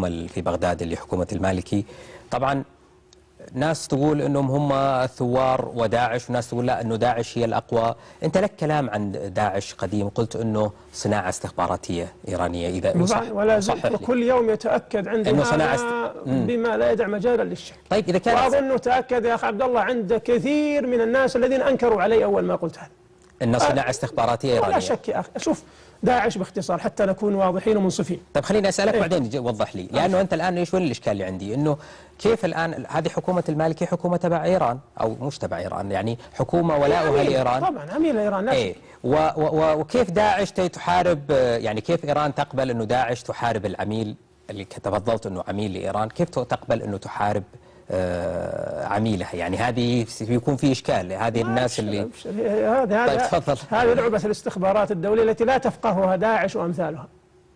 الحكومة في بغداد اللي حكومة المالكي. طبعا ناس تقول انهم هم الثوار وداعش، وناس تقول لا انه داعش هي الاقوى. انت لك كلام عن داعش قديم، قلت انه صناعه استخباراتيه ايرانيه، اذا صح ولا زلت وكل يوم يتاكد عندي انه هذا بما لا يدع مجالا للشك. طيب اذا كان واظن تاكد يا اخي عبد الله عند كثير من الناس الذين انكروا علي اول ما قلت هذا انه صناعه استخباراتيه ايرانيه. لا شك يا اخي. شوف داعش باختصار حتى نكون واضحين ومنصفين. طيب خليني اسالك بعدين وضح لي، لانه انت الان ايش وين الاشكال اللي عندي؟ انه كيف الان هذه حكومه المالكي حكومه تبع ايران او مش تبع ايران، يعني حكومه ولاؤها لايران طبعا عميله ايران. ايه وكيف داعش تحارب، يعني كيف ايران تقبل انه داعش تحارب العميل اللي تفضلت انه عميل لايران، كيف تقبل انه تحارب عميلها؟ يعني هذه بيكون في اشكال. هذه الناس اللي طيب تفضل. هذه لعبه الاستخبارات الدوليه التي لا تفقهها داعش وامثالها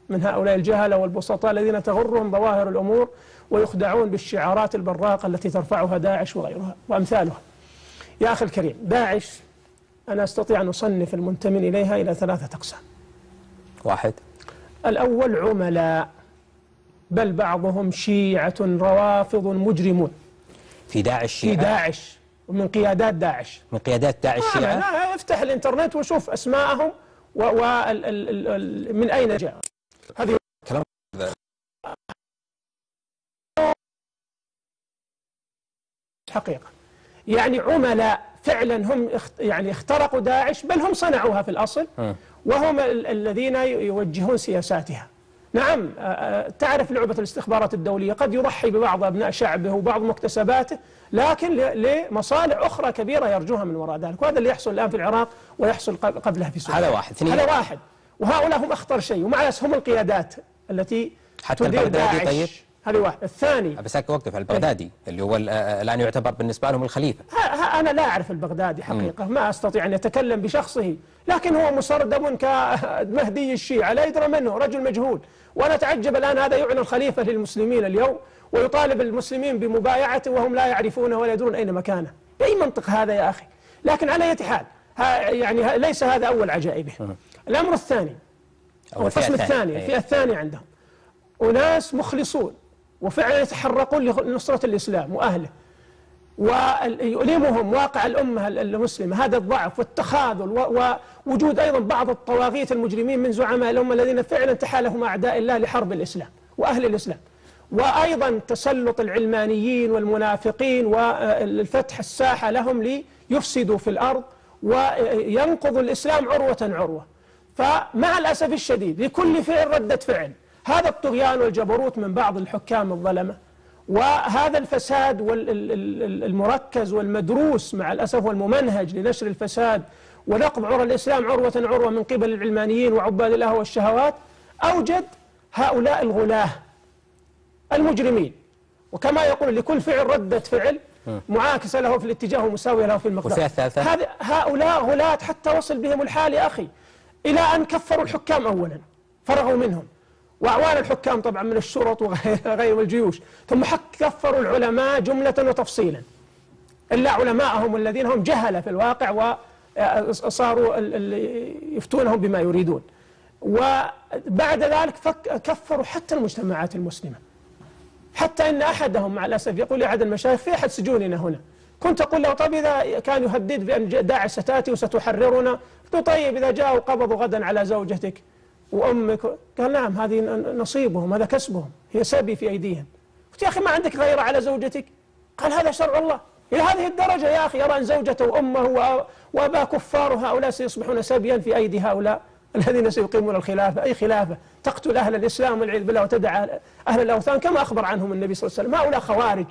من هؤلاء الجهله والبسطاء الذين تغرهم ظواهر الامور ويخدعون بالشعارات البراقه التي ترفعها داعش وغيرها وامثالها. يا اخي الكريم، داعش انا استطيع ان اصنف المنتمين اليها الى 3 أقسام. واحد، الاول عملاء، بل بعضهم شيعه روافض مجرمون في داعش. في داعش ومن قيادات داعش. من قيادات داعش شيعة؟ لا افتح الانترنت وشوف اسماءهم ومن اين جاء. هذه كلام حقيقة. يعني عملاء فعلا هم يعني اخترقوا داعش، بل هم صنعوها في الأصل، وهم الذين يوجهون سياساتها. نعم تعرف لعبة الاستخبارات الدولية قد يضحي ببعض أبناء شعبه وبعض مكتسباته، لكن لمصالح أخرى كبيرة يرجوها من وراء ذلك، وهذا اللي يحصل الآن في العراق ويحصل قبلها في سوريا. هذا واحد. هذا واحد، وهؤلاء هم أخطر شيء، ومع هم القيادات التي حتى تدير البغدادي. داعش. طيب هذه واحد. الثاني بس اوقف على البغدادي اللي هو الان يعتبر بالنسبه لهم الخليفه. انا لا اعرف البغدادي حقيقه، ما استطيع ان يتكلم بشخصه، لكن هو مسردب كمهدي الشيعه لا يدرى منه، رجل مجهول. وانا اتعجب الان هذا يعلن خليفه للمسلمين اليوم ويطالب المسلمين بمبايعته وهم لا يعرفونه ولا يدرون اين مكانه. باي منطق هذا يا اخي؟ لكن على اي حال يعني ليس هذا اول عجائبه. الامر الثاني او القسم الثاني، الفئه الثانيه عندهم اناس مخلصون وفعلا يتحرقون لنصرة الإسلام وأهله، ويؤلمهم واقع الأمة المسلمة هذا الضعف والتخاذل، ووجود أيضا بعض الطواغيت المجرمين من زعماء الأمة الذين فعلا تحالفوا مع أعداء الله لحرب الإسلام وأهل الإسلام، وأيضا تسلط العلمانيين والمنافقين والفتح الساحة لهم ليفسدوا في الأرض وينقضوا الإسلام عروة عروة. فمع الأسف الشديد لكل فعل ردة فعل. هذا الطغيان والجبروت من بعض الحكام الظلمة، وهذا الفساد المركز والمدروس مع الأسف والممنهج لنشر الفساد ونقض عرى الإسلام عروة عروة من قبل العلمانيين وعباد الأهوى والشهوات، أوجد هؤلاء الغلاة المجرمين. وكما يقول لكل فعل ردة فعل معاكسة له في الاتجاه ومساوية له في المقدار. هؤلاء غلاة حتى وصل بهم الحال يا أخي إلى أن كفروا الحكام أولا، فرغوا منهم، وأعوان الحكام طبعا من الشرط وغير الجيوش، ثم كفروا العلماء جملة وتفصيلا إلا علماءهم الذين هم جهلة في الواقع وصاروا يفتونهم بما يريدون. وبعد ذلك كفروا حتى المجتمعات المسلمة، حتى إن أحدهم مع الأسف يقول لأحد المشايخ في أحد سجوننا هنا، كنت أقول له طيب إذا كان يهدد بأن داعش ستأتي وستحررنا، قلت له طيب إذا جاءوا قبضوا غدا على زوجتك وأمك، قال نعم هذه نصيبهم، هذا كسبهم، هي سبي في أيديهم. قلت يا أخي ما عندك غيرة على زوجتك؟ قال هذا شرع الله. إلى هذه الدرجة يا أخي يرى أن زوجته وأمه وأبا كفار هؤلاء سيصبحون سبيا في أيدي هؤلاء الذين سيقيمون الخلافة. أي خلافة تقتل أهل الإسلام والعياذ بالله وتدعى أهل الأوثان كما أخبر عنهم النبي صلى الله عليه وسلم. هؤلاء خوارج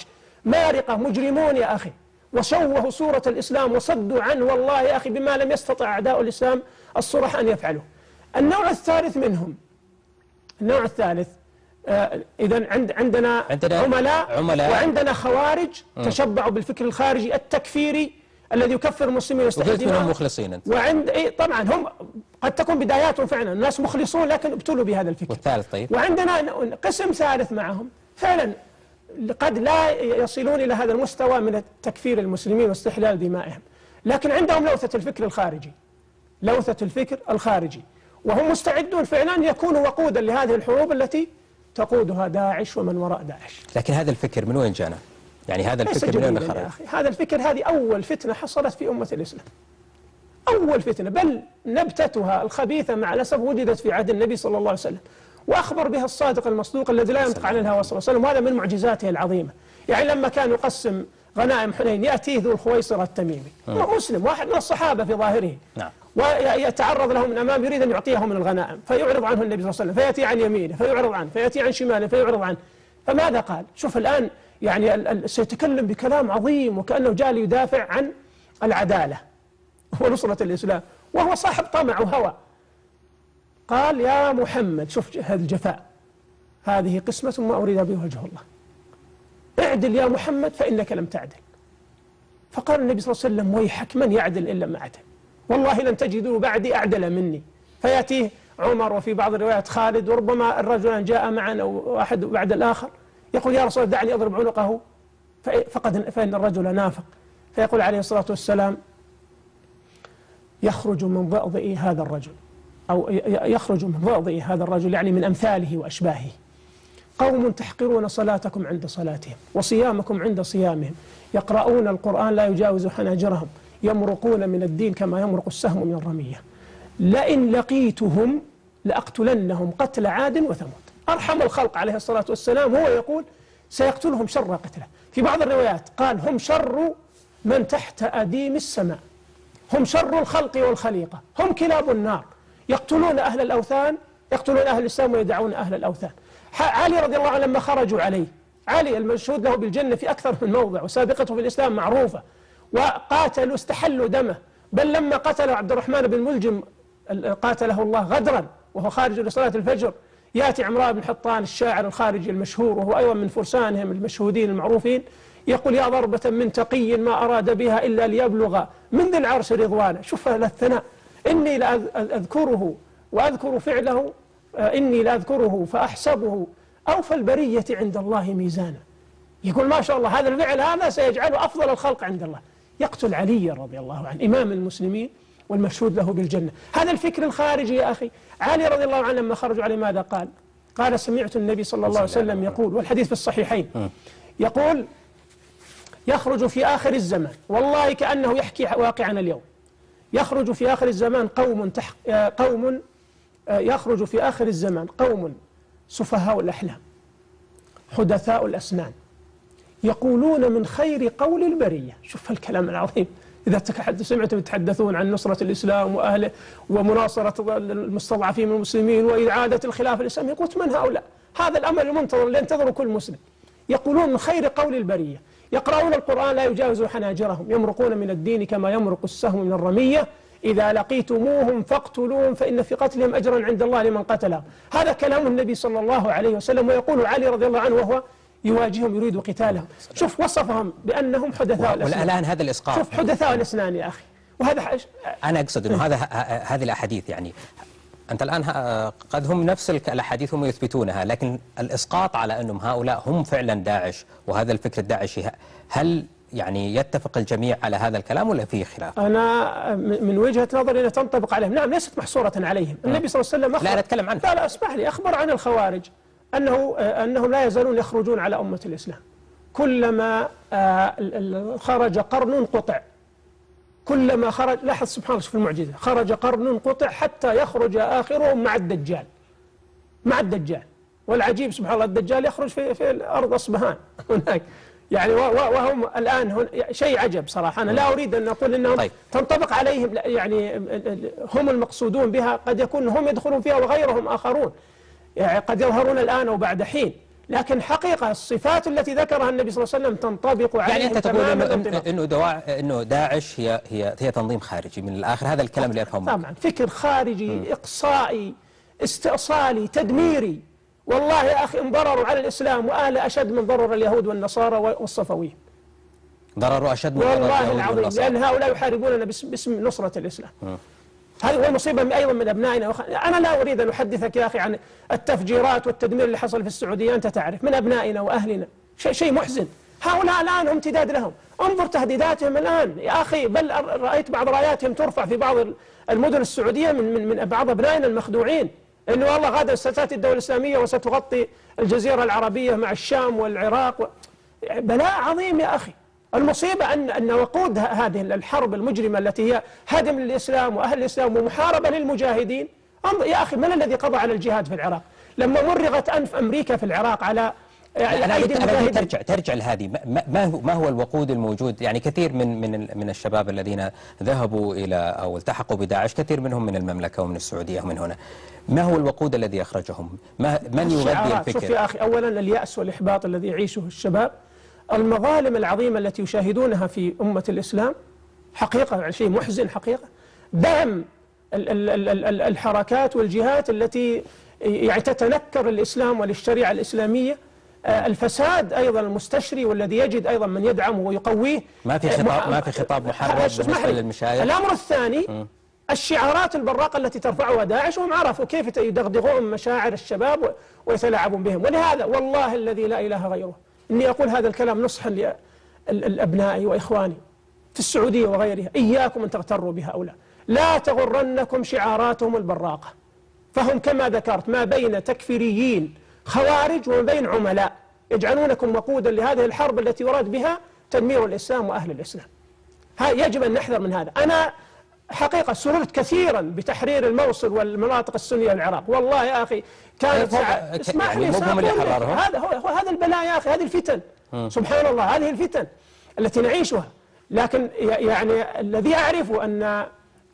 مارقة مجرمون يا أخي، وشوهوا صورة الإسلام وصدوا عنه والله يا أخي بما لم يستطع أعداء الإسلام الصرح أن يفعلوا. النوع الثالث منهم، النوع الثالث إذن عندنا عملاء وعندنا خوارج تشبعوا بالفكر الخارجي التكفيري الذي يكفر المسلمين ويستحيل دماءهم. مخلصين أنت. طبعا هم قد تكون بداياتهم فعلا الناس مخلصون لكن ابتلوا بهذا الفكر. والثالث طيب. وعندنا قسم ثالث معهم فعلا قد لا يصلون إلى هذا المستوى من تكفير المسلمين واستحلال دمائهم، لكن عندهم لوثة الفكر الخارجي، لوثة الفكر الخارجي، وهم مستعدون فعلا يكونوا وقودا لهذه الحروب التي تقودها داعش ومن وراء داعش. لكن هذا الفكر من وين جانا؟ يعني هذا الفكر من وين خرج؟ يا أخي هذا الفكر، هذه أول فتنة حصلت في أمة الإسلام، أول فتنة، بل نبتتها الخبيثة مع الأسف وجدت في عهد النبي صلى الله عليه وسلم، وأخبر بها الصادق المصدوق الذي لا ينطق عن الهوى صلى الله عليه وسلم، وهذا من معجزاته العظيمة. يعني لما كان يقسم غنائم حنين يأتيه ذو الخويصرة التميمي مسلم واحد من الصحابة في ظاهره، نعم، ويتعرض له من أمام يريد أن يعطيه من الغنائم، فيعرض عنه النبي صلى الله عليه وسلم، فيأتي عن يمينه فيعرض عنه، فيأتي عن شماله فيعرض عنه. فماذا قال؟ شوف الآن يعني سيتكلم بكلام عظيم وكأنه جاء ليدافع عن العدالة ونصرة الإسلام، وهو صاحب طمع وهوى. قال: يا محمد، شوف هذا الجفاء، هذه قسمة ما أريد بها وجه الله، اعدل يا محمد فإنك لم تعدل. فقال النبي صلى الله عليه وسلم: ويحك، من يعدل إلا ما عدل، والله لن تجدوا بعدي أعدل مني. فيأتيه عمر، وفي بعض الروايات خالد، وربما الرجلان جاء معا أو واحد بعد الآخر، يقول: يا رسول الله دعني أضرب عنقه فإن الرجل نافق. فيقول عليه الصلاة والسلام: يخرج من ضأضئ هذا الرجل، أو يخرج من ضأضئ هذا الرجل، يعني من أمثاله وأشباهه، قوم تحقرون صلاتكم عند صلاتهم وصيامكم عند صيامهم، يقرؤون القرآن لا يجاوز حناجرهم، يمرقون من الدين كما يمرق السهم من الرمية، لئن لقيتهم لأقتلنهم قتل عاد وثمود. أرحم الخلق عليه الصلاة والسلام هو يقول سيقتلهم شر قتله. في بعض الروايات قال: هم شر من تحت أديم السماء، هم شر الخلق والخليقة، هم كلاب النار، يقتلون أهل الأوثان، يقتلون أهل الإسلام ويدعون أهل الأوثان. علي رضي الله عنه لما خرجوا عليه، علي المشهود له بالجنة في أكثر من موضع، وسابقته في الإسلام معروفة، وقاتلوا استحلوا دمه، بل لما قتلوا عبد الرحمن بن ملجم قاتله الله غدرا وهو خارج لصلاة الفجر، يأتي عمران بن حطان الشاعر الخارجي المشهور، وهو أيضا من فرسانهم المشهودين المعروفين، يقول: يا ضربة من تقي ما أراد بها إلا ليبلغ من ذي العرش رضوانه. شوف الثناء: إني لأذكره وأذكر فعله، إني لأذكره فأحسبه أوفى البرية عند الله ميزانا. يقول ما شاء الله هذا الفعل هذا سيجعله أفضل الخلق عند الله. يقتل علي رضي الله عنه إمام المسلمين والمشهود له بالجنة. هذا الفكر الخارجي يا أخي. علي رضي الله عنه لما خرجوا عليه ماذا قال؟ قال: سمعت النبي صلى الله عليه وسلم يقول، والحديث في الصحيحين، يقول: يخرج في آخر الزمان، والله كأنه يحكي واقعنا اليوم، يخرج في آخر الزمان يخرج في آخر الزمان قوم سفهاء الأحلام حدثاء الأسنان يقولون من خير قول البرية. شوف الكلام العظيم. إذا سمعتم يتحدثون عن نصرة الإسلام وأهله ومناصرة المستضعفين من المسلمين وإعادة الخلافة الإسلامية، يقول: من هؤلاء؟ هذا الأمل المنتظر اللي ينتظره كل مسلم. يقولون من خير قول البرية، يقرؤون القرآن لا يجاوز حناجرهم، يمرقون من الدين كما يمرق السهم من الرمية، إذا لقيتموهم فاقتلوهم فإن في قتلهم أجرا عند الله لمن قتلهم. هذا كلام النبي صلى الله عليه وسلم، ويقول علي رضي الله عنه وهو يواجههم يريد قتالهم. شوف وصفهم بأنهم حدثاء الأسنان. والآن هذا الإسقاط، شوف حدثاء الأسنان يا أخي. وهذا أنا أقصد أنه هذه الأحاديث، يعني أنت الآن قد هم نفس الأحاديث هم يثبتونها، لكن الإسقاط على أنهم هؤلاء هم فعلا داعش وهذا الفكر الداعشي، هل يعني يتفق الجميع على هذا الكلام ولا فيه خلاف؟ أنا من وجهة نظري أنها تنطبق عليهم. نعم، ليست محصورة عليهم. النبي صلى الله عليه وسلم لا نتكلم عنه. لا اسمح لي، أخبر عن الخوارج أنهم لا يزالون يخرجون على أمة الإسلام، كلما خرج قرن قطع، كلما خرج، لاحظ سبحان الله شوف المعجزة، خرج قرن قطع حتى يخرج آخرهم مع الدجال، مع الدجال. والعجيب سبحان الله الدجال يخرج في الأرض أصبهان هناك، يعني وهم الآن شيء عجب صراحة. أنا لا أريد أن أقول أنهم تنطبق عليهم، يعني هم المقصودون بها قد يكون هم يدخلون فيها وغيرهم آخرون، يعني قد يظهرون الآن أو بعد حين، لكن حقيقة الصفات التي ذكرها النبي صلى الله عليه وسلم تنطبق عليهم. يعني أنت تقول إنه داعش هي تنظيم خارجي من الآخر، هذا الكلام اللي أفهمه. طبعا فكر خارجي إقصائي استئصالي تدميري. والله يا أخي انضرروا على الإسلام وأهله أشد من ضرر اليهود والنصارى والصفويين. ضرروا أشد من ضرر اليهود والله العظيم، لأن هؤلاء يحاربوننا باسم نصرة الإسلام. هذه هو مصيبة أيضا من أبنائنا. أنا لا أريد أن أحدثك يا أخي عن التفجيرات والتدمير اللي حصل في السعودية، أنت تعرف، من أبنائنا وأهلنا، شيء محزن. هؤلاء الآن هم امتداد لهم، انظر تهديداتهم الآن يا أخي، بل رأيت بعض راياتهم ترفع في بعض المدن السعودية من بعض أبنائنا المخدوعين. إنه والله غدا ستأتي الدولة الإسلامية وستغطي الجزيرة العربية مع الشام والعراق بلاء عظيم يا أخي. المصيبة أن وقود هذه الحرب المجرمة التي هي هدم للإسلام وأهل الإسلام ومحاربة للمجاهدين. يا أخي، من الذي قضى على الجهاد في العراق؟ لما مرغت أنف أمريكا في العراق على أيدي المجاهدين. ترجع لهذه، ما هو الوقود الموجود؟ يعني كثير من الشباب الذين ذهبوا إلى أو التحقوا بداعش، كثير منهم من المملكة ومن السعودية ومن هنا. ما هو الوقود الذي أخرجهم؟ من يغذي الفكر؟ شوف يا أخي، أولا اليأس والإحباط الذي يعيشه الشباب، المظالم العظيمة التي يشاهدونها في أمة الإسلام، حقيقة شيء محزن حقيقة. دعم الحركات والجهات التي يعني تتنكر الإسلام والشريعة الإسلامية، الفساد أيضا المستشري والذي يجد أيضا من يدعمه ويقويه. ما في خطاب محرر بالنسبة للمشايخ. الأمر الثاني الشعارات البراقة التي ترفعها داعش، وهم عرفوا كيف يدغدغون مشاعر الشباب ويتلاعبون بهم. ولهذا والله الذي لا إله غيره إني أقول هذا الكلام نصحا لأبنائي وإخواني في السعودية وغيرها: إياكم أن تغتروا بهؤلاء، لا تغرنكم شعاراتهم البراقة، فهم كما ذكرت ما بين تكفيريين خوارج وما بين عملاء يجعلونكم وقودا لهذه الحرب التي يراد بها تدمير الإسلام وأهل الإسلام. يجب أن نحذر من هذا. أنا حقيقة سررت كثيرا بتحرير الموصل والمناطق السنية للعراق، والله يا أخي كانت اسمح لي، هذا البلاء يا أخي، هذه الفتن. سبحان الله، هذه الفتن التي نعيشها. لكن يعني الذي أعرفه أن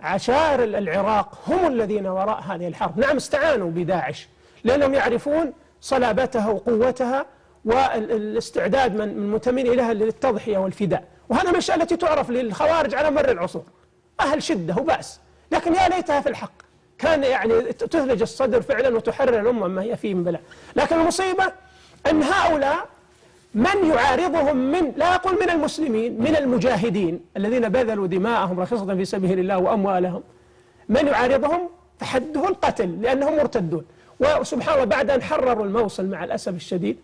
عشائر العراق هم الذين وراء هذه الحرب. نعم، استعانوا بداعش لأنهم يعرفون صلابتها وقوتها والاستعداد من منتمين إليها للتضحية والفداء، وهذا الأشياء التي تعرف للخوارج على مر العصور، أهل شدة وبأس. لكن يا ليتها في الحق كان يعني تثلج الصدر فعلا وتحرر الأمة ما هي فيه من بلاء. لكن المصيبة أن هؤلاء من يعارضهم لا أقول من المسلمين، من المجاهدين الذين بذلوا دماءهم رخيصة في سبيل الله وأموالهم، من يعارضهم فحده القتل لأنهم مرتدون. وسبحان الله بعد أن حرروا الموصل مع الأسف الشديد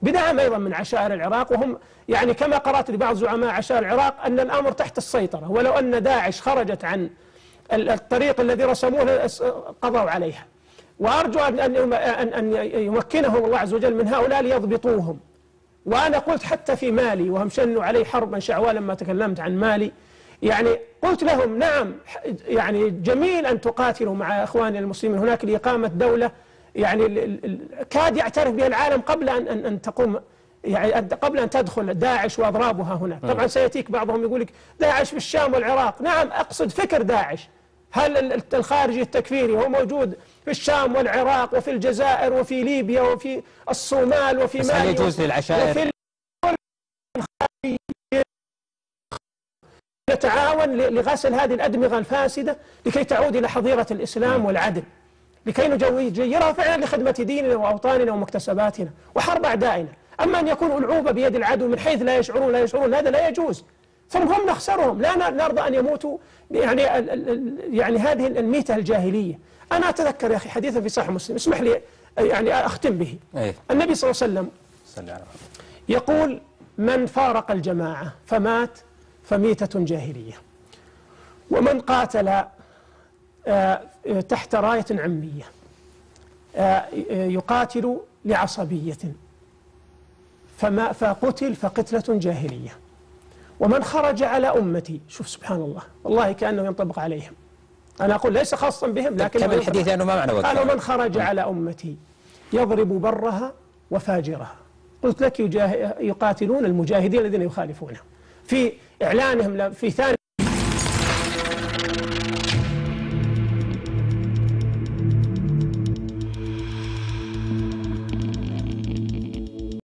بدعم أيضا من عشائر العراق، وهم يعني كما قرأت لبعض زعماء عشائر العراق أن الأمر تحت السيطرة، ولو أن داعش خرجت عن الطريق الذي رسموه قضوا عليها. وأرجو أن يمكنهم الله عز وجل من هؤلاء ليضبطوهم. وأنا قلت حتى في مالي وهم شنوا علي حربا شعواء لما تكلمت عن مالي، يعني قلت لهم نعم يعني جميل أن تقاتلوا مع إخواني المسلمين هناك لإقامة دولة يعني كاد يعترف بها العالم قبل أن تقوم، يعني قبل أن تدخل داعش وأضرابها هناك. طبعا سيأتيك بعضهم يقول لك داعش في الشام والعراق. نعم، أقصد فكر داعش. هل الخارجي التكفيري هو موجود في الشام والعراق وفي الجزائر وفي ليبيا وفي الصومال وفي مالي؟ هل يجوز للعشائر نتعاون لغسل هذه الأدمغة الفاسدة لكي تعود إلى حظيرة الإسلام والعدل، لكي نجيرها فعلا لخدمة ديننا وأوطاننا ومكتسباتنا وحرب أعدائنا. أما أن يكون ألعوبة بيد العدو من حيث لا يشعرون هذا لا يجوز. ثم هم نخسرهم، لا نرضى أن يموتوا يعني هذه الميتة الجاهلية. أنا أتذكر يا أخي حديثا في صحيح مسلم، اسمح لي يعني أختم به. النبي صلى الله عليه وسلم يقول: من فارق الجماعة فمات فميتة جاهلية، ومن قاتل تحت راية عمية يقاتل لعصبية فقتل فقتلة جاهلية، ومن خرج على أمتي. شوف سبحان الله، والله كأنه ينطبق عليهم. أنا أقول ليس خاصا بهم، لكن كمل الحديث لأنه ما معنى وقت. قال: ومن خرج على أمتي يضرب برها وفاجرها. قلت لك يقاتلون المجاهدين الذين يخالفونه في إعلانهم في ثاني